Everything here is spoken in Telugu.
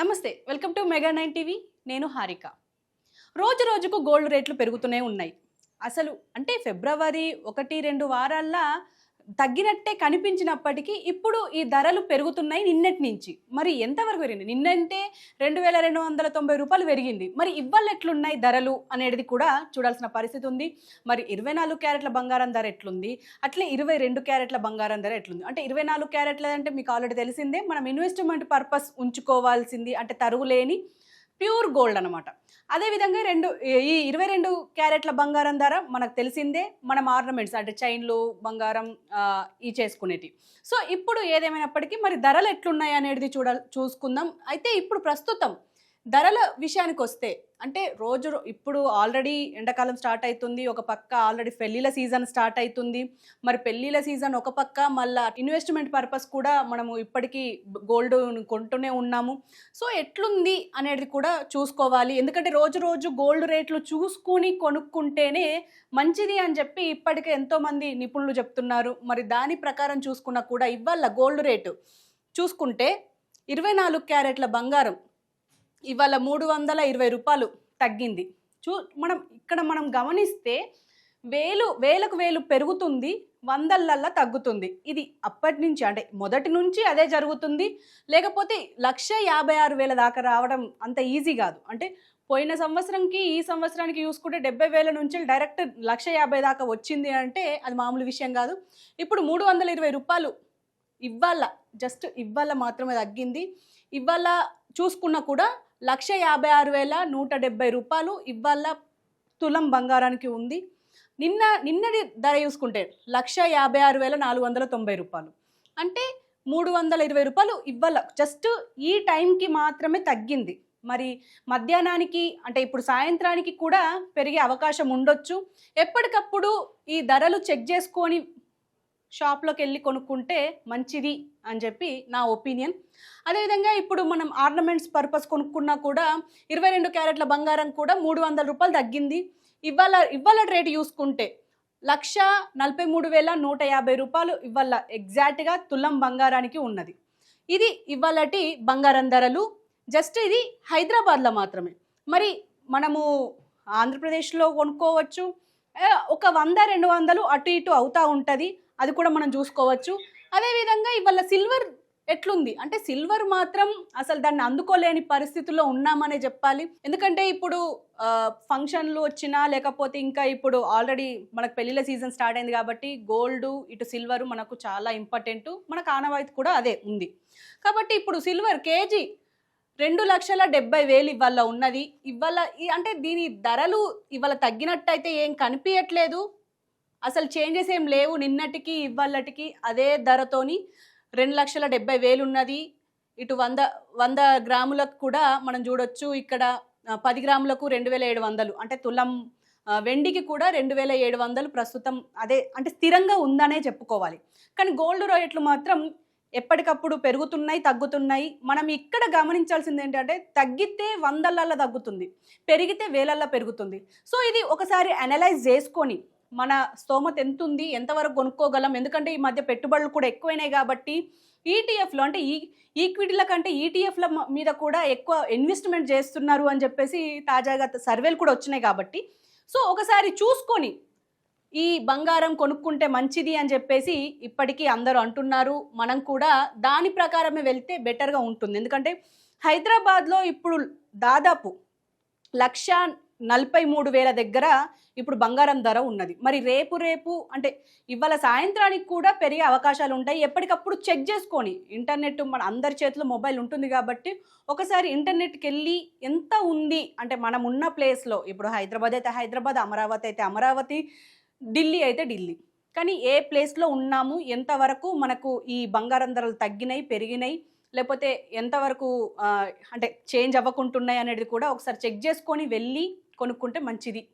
నమస్తే, వెల్కమ్ టు మెగా 9 టీవీ. నేను హారిక. రోజు రోజుకు గోల్డ్ రేట్లు పెరుగుతూనే ఉన్నాయి. అసలు అంటే ఫిబ్రవరి 1-2 వారాల్లో తగ్గినట్టే కనిపించినప్పటికీ ఇప్పుడు ఈ ధరలు పెరుగుతున్నాయి నిన్నటి నుంచి. మరి ఎంతవరకు పెరిగింది? నిన్నంటే రూ. 2290 పెరిగింది. మరి ఇవాళ ఎట్లున్నాయి ధరలు అనేది కూడా చూడాల్సిన పరిస్థితి ఉంది. మరి 24 క్యారెట్ల బంగారం ధర ఎట్లుంది? అట్లే 22 క్యారెట్ల బంగారం ధర ఎట్లుంది? అంటే 24 క్యారెట్ల అంటే మీకు ఆల్రెడీ తెలిసిందే, మనం ఇన్వెస్ట్మెంట్ పర్పస్ ఉంచుకోవాల్సింది, అంటే తరుగులేని ప్యూర్ గోల్డ్ అనమాట. అదేవిధంగా ఈ 22 క్యారెట్ల బంగారం ధర మనకు తెలిసిందే, మనం ఆర్నమెంట్స్ అంటే చైన్లు బంగారం ఈ చేసుకునేటి. సో ఇప్పుడు ఏదేమైనప్పటికీ మరి ధరలు ఎట్లున్నాయి అనేది చూసుకుందాం. అయితే ఇప్పుడు ప్రస్తుతం ధరల విషయానికి వస్తే, అంటే ఇప్పుడు ఆల్రెడీ ఎండాకాలం స్టార్ట్ అవుతుంది, ఒక పక్క ఆల్రెడీ పెళ్ళిళ్ళ సీజన్ స్టార్ట్ అవుతుంది. మరి పెళ్ళిళ్ళ సీజన్ ఒక పక్క, మళ్ళీ ఇన్వెస్ట్మెంట్ పర్పస్ కూడా మనము ఇప్పటికీ గోల్డ్ కొంటూనే ఉన్నాము. సో ఎట్లుంది అనేది కూడా చూసుకోవాలి. ఎందుకంటే రోజు రోజు గోల్డ్ రేట్లు చూసుకుని కొనుక్కుంటేనే మంచిది అని చెప్పి ఇప్పటికే ఎంతోమంది నిపుణులు చెప్తున్నారు. మరి దాని ప్రకారం చూసుకున్నా కూడా ఇవాళ గోల్డ్ రేటు చూసుకుంటే 24 క్యారెట్ల బంగారం ఇవాళ రూ. 320 తగ్గింది. మనం గమనిస్తే వేలకు వేలు పెరుగుతుంది, వందలల్లో తగ్గుతుంది. ఇది అప్పటి నుంచి, అంటే మొదటి నుంచి అదే జరుగుతుంది. లేకపోతే 1,56,000 దాకా రావడం అంత ఈజీ కాదు. అంటే పోయిన సంవత్సరంకి ఈ సంవత్సరానికి చూసుకుంటే 70,000 నుంచి డైరెక్ట్ 1,50,000 దాకా వచ్చింది అంటే అది మామూలు విషయం కాదు. ఇప్పుడు రూ. 320 ఇవాళ మాత్రమే తగ్గింది. ఇవాళ చూసుకున్నా కూడా 1,56,170 ఇవాళ తులం బంగారానికి ఉంది. నిన్నటి ధర చూసుకుంటే 1,56,490. అంటే రూ. 320 ఇవాళ జస్ట్ ఈ టైంకి మాత్రమే తగ్గింది. మరి మధ్యాహ్నానికి, అంటే ఇప్పుడు సాయంత్రానికి కూడా పెరిగే అవకాశం ఉండొచ్చు. ఎప్పటికప్పుడు ఈ ధరలు చెక్ చేసుకొని షాప్లోకి వెళ్ళి కొనుక్కుంటే మంచిది అని చెప్పి నా ఒపీనియన్. అదేవిధంగా ఇప్పుడు మనం ఆర్నమెంట్స్ పర్పస్ కొనుక్కున్నా కూడా 22 క్యారెట్ల బంగారం కూడా రూ. 300 తగ్గింది. ఇవాళ రేటు చూసుకుంటే 1,43,150 ఇవాళ ఎగ్జాక్ట్గా తులం బంగారానికి ఉన్నది. ఇది ఇవాళటి బంగారం ధరలు. జస్ట్ ఇది హైదరాబాద్లో మాత్రమే. మరి మనము ఆంధ్రప్రదేశ్లో కొనుక్కోవచ్చు, ఒక 100-200 అటు ఇటు అవుతూ ఉంటుంది, అది కూడా మనం చూసుకోవచ్చు. అదేవిధంగా ఇవాళ సిల్వర్ ఎట్లుంది అంటే సిల్వర్ మాత్రం అసలు దాన్ని అందుకోలేని పరిస్థితుల్లో ఉన్నామనే చెప్పాలి. ఎందుకంటే ఇప్పుడు ఫంక్షన్లు వచ్చినా, లేకపోతే ఇంకా ఇప్పుడు ఆల్రెడీ మనకు పెళ్ళిళ్ళ సీజన్ స్టార్ట్ అయింది కాబట్టి గోల్డ్ ఇటు సిల్వర్ మనకు చాలా ఇంపార్టెంట్. మనకు ఆనవాయితీ కూడా అదే ఉంది కాబట్టి ఇప్పుడు సిల్వర్ కేజీ 2,70,000 ఇవాళ ఉన్నది. అంటే దీని ధరలు ఇవాళ తగ్గినట్టయితే ఏం కనిపించట్లేదు, అసలు చేంజెస్ ఏం లేవు. నిన్నటికి ఇవాళటికి అదే ధరతోని 2,70,000 ఉన్నది. ఇటు 100 గ్రాములకు కూడా మనం చూడొచ్చు. ఇక్కడ 10 గ్రాములకు 2,700. అంటే తులం వెండికి కూడా 2,700 ప్రస్తుతం అదే, అంటే స్థిరంగా ఉందనే చెప్పుకోవాలి. కానీ గోల్డ్ రేట్లు మాత్రం ఎప్పటికప్పుడు పెరుగుతున్నాయి, తగ్గుతున్నాయి. మనం ఇక్కడ గమనించాల్సింది ఏంటంటే తగ్గితే వందలల్లో తగ్గుతుంది, పెరిగితే వేలల్లో పెరుగుతుంది. సో ఇది ఒకసారి అనలైజ్ చేసుకొని మన స్తోమత ఎంత ఉంది, ఎంతవరకు కొనుక్కోగలం. ఎందుకంటే ఈ మధ్య పెట్టుబడులు కూడా ఎక్కువైనాయి కాబట్టి ఈటీఎఫ్లో, అంటే ఈక్విటీల కంటే ఈటీఎఫ్ల మీద కూడా ఎక్కువ ఇన్వెస్ట్మెంట్ చేస్తున్నారు అని చెప్పేసి తాజాగా సర్వేలు కూడా వచ్చినాయి కాబట్టి సో ఒకసారి చూసుకొని ఈ బంగారం కొనుక్కుంటే మంచిది అని చెప్పేసి ఇప్పటికీ అందరూ అంటున్నారు. మనం కూడా దాని ప్రకారమే వెళ్తే బెటర్గా ఉంటుంది. ఎందుకంటే హైదరాబాద్లో ఇప్పుడు దాదాపు 1,43,000 దగ్గర ఇప్పుడు బంగారం ధర ఉన్నది. మరి రేపు అంటే ఇవాళ సాయంత్రానికి కూడా పెరిగే అవకాశాలు ఉంటాయి. ఎప్పటికప్పుడు చెక్ చేసుకొని, ఇంటర్నెట్ మన అందరి చేతిలో మొబైల్ ఉంటుంది కాబట్టి ఒకసారి ఇంటర్నెట్కి వెళ్ళి ఎంత ఉంది, అంటే మనం ఉన్న ప్లేస్లో, ఇప్పుడు హైదరాబాద్ అయితే హైదరాబాద్, అమరావతి అయితే అమరావతి, ఢిల్లీ అయితే ఢిల్లీ, కానీ ఏ ప్లేస్లో ఉన్నాము, ఎంతవరకు మనకు ఈ బంగారం ధరలు తగ్గినాయి, పెరిగినాయి, లేకపోతే ఎంతవరకు అంటే చేంజ్ అవ్వకుంటున్నాయి అనేది కూడా ఒకసారి చెక్ చేసుకొని వెళ్ళి కొనుక్కుంటే మంచిది.